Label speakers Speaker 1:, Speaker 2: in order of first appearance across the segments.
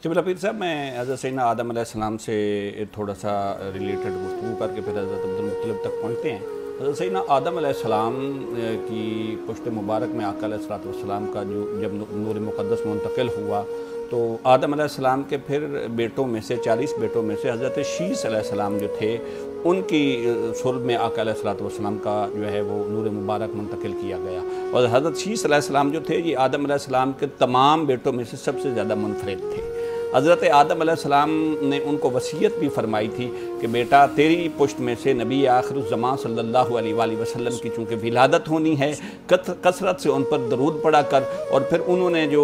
Speaker 1: क़िबला पीर साहब, मैं हज़रत सैयदना आदम अलैहिस्सलाम से थोड़ा सा रिलेटेड गुफ्तगू करके फिर हज़रत अब्दुल मुत्तलिब तक पहुँचते हैं। हज़रत सैयदना आदम अलैहिस्सलाम की पुश्त मुबारक में आका अलैहिस्सलाम का जो जब नूर मुक़द्दस मुंतकिल हुआ तो आदम अलैहिस्सलाम के फिर बेटों में से 40 बेटों में से हज़रत शीस अलैहिस्सलाम जो थे उनकी सुल्ब में आका अलैहिस्सलाम का जो है वो नूर मुबारक मुंतकिल किया गया। और हज़रत शीस अलैहिस्सलाम जो थे ये आदम अलैहिस्सलाम के तमाम बेटों में से सबसे ज़्यादा मुनफरिद थे। हज़रत आदम अलैहिस्सलाम ने उनको वसीयत भी फरमाई थी कि बेटा तेरी पुश्त में से नबी आखिरुज़्ज़मान सल्लल्लाहु अलैहि वसल्लम की चूँकि विलादत होनी है, कसरत से उन पर दरूद पढ़ा कर। और फिर उन्होंने जो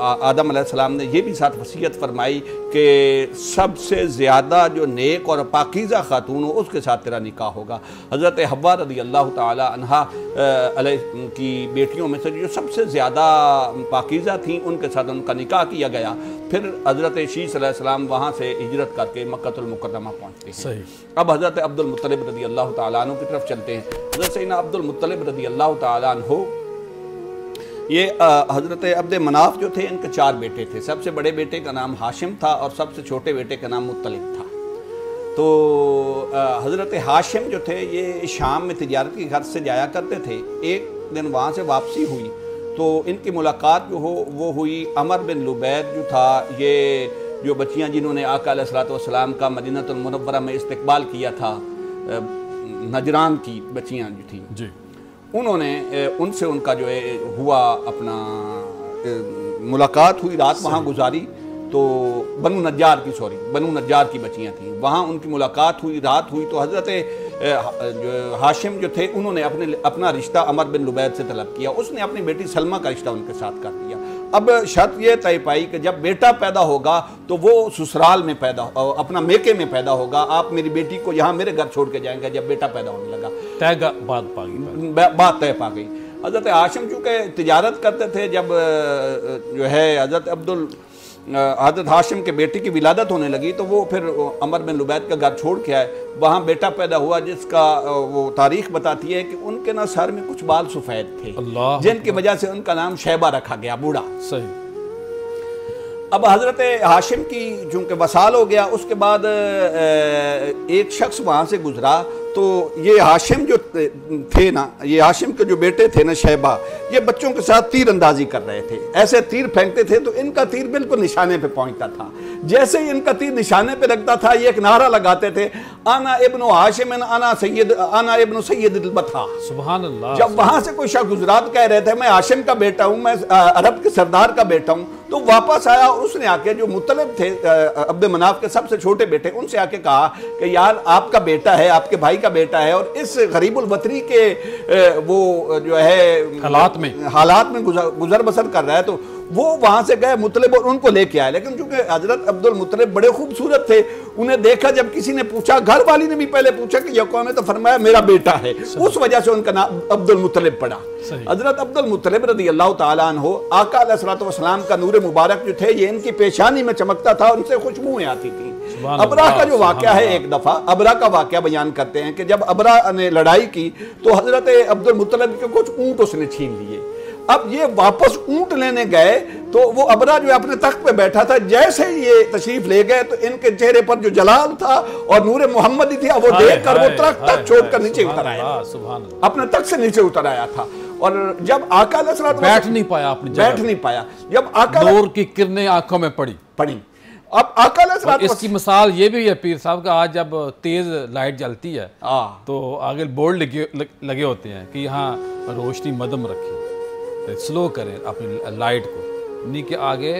Speaker 1: आदम अलैहिस्सलाम ने ये भी साथ वसीयत फरमाई कि सबसे ज़्यादा जो नेक और पाकीज़ा खातून हो उसके साथ तेरा निकाह होगा। हज़रत हव्वा रज़ियल्लाहु ताला अन्हा की बेटियों में से जो सबसे ज़्यादा पाकीज़ा थीं उनके साथ उनका निकाह किया गया। फिर हज़रत शीस अलैहिस्सलाम वहाँ से हिजरत करके मक्कतुल मुकर्रमा पहुँचते हैं।
Speaker 2: सही।
Speaker 1: अब हज़रत अब्दुल मुत्तलिब रज़ियल्लाहु ताला अन्हु की तरफ चलते हैं। हज़रत सैयदना अब्दुल मुत्तलिब रज़ियल्लाहु ताला अन्हु ये हज़रत अब्द मनाफ जो थे इनके 4 बेटे थे। सबसे बड़े बेटे का नाम हाशिम था और सबसे छोटे बेटे का नाम मुत्तलिब था। तो हज़रत हाशिम जो थे ये शाम में तिजारत की घर से जाया करते थे। एक दिन वहाँ से वापसी हुई तो इनकी मुलाकात जो हो वो हुई अमर बिन लुबैद जो था, ये जो बच्चियाँ जिन्होंने आका अलैहिस्सलाम का मदीनतुल मुनव्वरा में इस्तकबाल किया था, नजरान की बच्चियाँ जो थी जी, उन्होंने उनसे उनका जो है हुआ अपना मुलाकात हुई, रात वहाँ गुजारी। तो बनु नज्जार की बच्चियाँ थीं, वहाँ उनकी मुलाकात हुई, रात हुई। तो हज़रत जो हाशिम जो थे उन्होंने अपना रिश्ता अमर बिन लुबैद से तलब किया। उसने अपनी बेटी सलमा का रिश्ता उनके साथ कर दिया। अब शर्त ये तय पाई कि जब बेटा पैदा होगा तो वो ससुराल में अपना मेके में पैदा होगा। आप मेरी बेटी को यहाँ मेरे घर छोड़ के जाएंगे। जब बेटा पैदा होने लगा बात तय पा गई। हज़रत हाशिम चूँकि तिजारत करते थे, जब जो है हज़रत हाशिम के बेटे की विलादत होने लगी तो वो फिर अमर बिन लुबैद का घर छोड़ के आए। वहाँ बेटा पैदा हुआ जिसका वो तारीख बताती है कि उनके ना सर में कुछ बाल सफ़ेद थे जिनकी वजह से उनका नाम शैबा रखा गया, बूढ़ा। सही। अब हज़रत हाशिम की चूँकि वसाल हो गया, उसके बाद एक शख्स वहाँ से गुजरा। तो ये हाशिम जो थे ना, ये हाशिम के जो बेटे थे ना शैबा, ये बच्चों के साथ तीर अंदाजी कर रहे थे। ऐसे तीर फेंकते थे तो इनका तीर बिल्कुल निशाने पे पहुंचता था। जैसे ही इनका तीर निशाने पे लगता था ये एक नारा लगाते थे, आना इब्नु हाशिम आना इब्नु सैयद बथा। सुभान अल्लाह। जब वहां से कोई शख्स गुजरात कह रहे थे मैं हाशिम का बेटा हूँ, मैं अरब के सरदार का बेटा हूँ, तो वापस आया और उसने आके जो मुत्तलिब थे अब्द मनाफ के सबसे छोटे बेटे, उनसे आके कहा कि यार आपका बेटा है, आपके भाई का बेटा है और इस गरीबुल वतनी के वो जो है हालात में गुजर बसर कर रहा है। तो वो वहां से गए मुत्तलिब और उनको लेके आए। लेकिन चूंकि हजरत अब्दुल मुत्तलिब बड़े खूबसूरत थे, उन्हें देखा जब किसी ने पूछा, घर वाली ने भी पहले पूछा कि यह कौन है, तो फरमाया मेरा बेटा है। उस वजह से उनका नाम अब्दुल मुत्तलिब पड़ा। हजरत अब्दुल मुत्तलिब रज़ियल्लाहु ताला अन्हु आका अलैहिस्सलाम का नूर मुबारक जो थे ये इनकी पेशानी में चमकता था, उनसे खुशबुएं आती थी। अबरा का जो वाक़या है, एक दफ़ा अबरा का वाक़या बयान करते हैं कि जब अबरा ने लड़ाई की तो हजरत अब्दुल मुत्तलिब के कुछ ऊँट उसने छीन लिए। अब ये वापस ऊँट लेने गए तो वो अबरा जो अपने तख्त पे बैठा था, जैसे ही ये तशरीफ ले गए तो इनके चेहरे पर जो जलाल था और नूर मोहम्मदी थी वो देख कर वो तख्त छोड़कर नीचे उतर आया, अपने तख्त से नीचे उतर आया था। और जब आका अलैहिस्सलाम
Speaker 2: बैठ नहीं पाया,
Speaker 1: जब आका
Speaker 2: नूर की किरणें आंखों में पड़ी।
Speaker 1: अब आका अलैहिस्सलाम
Speaker 2: इसकी मिसाल ये भी है पीर साहब का, आज जब तेज लाइट जलती है तो आगे बोर्ड लगे होते हैं कि यहाँ रोशनी मदम रखें, स्लो करें अपनी लाइट को, नहीं कि आगे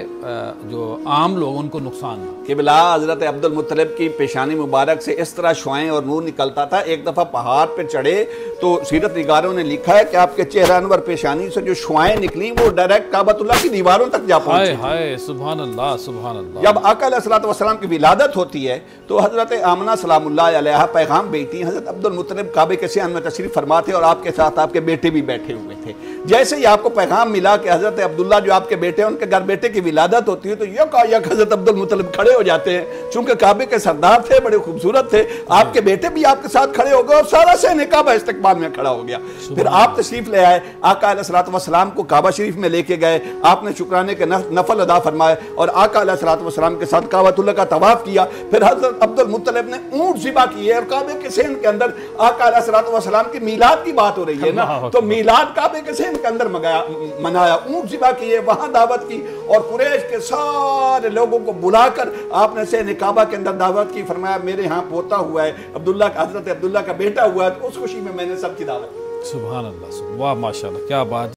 Speaker 2: जो आम लोग उनको नुकसान ना।
Speaker 1: क़िबला हज़रत अब्दुल मुत्तलिब की पेशानी मुबारक से इस तरह शुआएं और नूर निकलता था। एक दफ़ा पहाड़ पे चढ़े तो सीरत निगारों ने लिखा है कि आपके चेहरा अनवर पेशानी से जो शुआएं निकली वो डायरेक्ट काबतुल्लाह की दीवारों तक जा पहुंची।
Speaker 2: हाय सुभान अल्लाह, सुभान अल्लाह।
Speaker 1: जब आका अलैहिस्सलाम की विलादत होती है तो हज़रत आमना सलामुल्लाह अलैहा पैगाम भेजती, हज़रत अब्दुल मुत्तलिब काबे के सियान में तशरीफ़ फरमा थे और आपके साथ आपके बेटे भी बैठे हुए थे। जैसे ही आपको पैगाम मिला कि हज़रत अब्दुल्ला जो आपके बेटे ان کے گھر بیٹے کی ولادت ہوتی ہے تو یک حضرت عبد المطلب کھڑے ہو جاتے ہیں، چونکہ کعبے کے سردار تھے، بڑے خوبصورت تھے، آپ کے بیٹے بھی آپ کے ساتھ کھڑے ہو گئے اور سارا صحن کعبہ استقبال میں کھڑا ہو گیا۔ پھر آپ تشریف لے آئے، آقا علیہ السلام کو کعبہ شریف میں لے کے گئے، آپ نے شکرانے کے نفل ادا فرمائے اور آقا علیہ السلام کے ساتھ کعبۃ اللہ کا طواف کیا۔ پھر حضرت عبد المطلب نے اونٹ ذبح کیے اور کعبے کے صحن کے اندر آقا علیہ السلام کی میلاد کی بات ہو رہی ہے نا، تو میلاد کعبے کے صحن کے اندر منایا، اونٹ ذبح کیے، وہاں دعوت کی اور قریش کے سارے لوگوں کو بلا کر آپ نے صحن کعبہ کے اندر دعوت کی، فرمایا میرے ہاں پوتا ہوا ہے، حضرت عبداللہ کا بیٹا ہوا ہے، تو اس خوشی میں نے سب کی دعوت کی۔
Speaker 2: سبحان اللہ، واہ ماشاءاللہ، کیا بات۔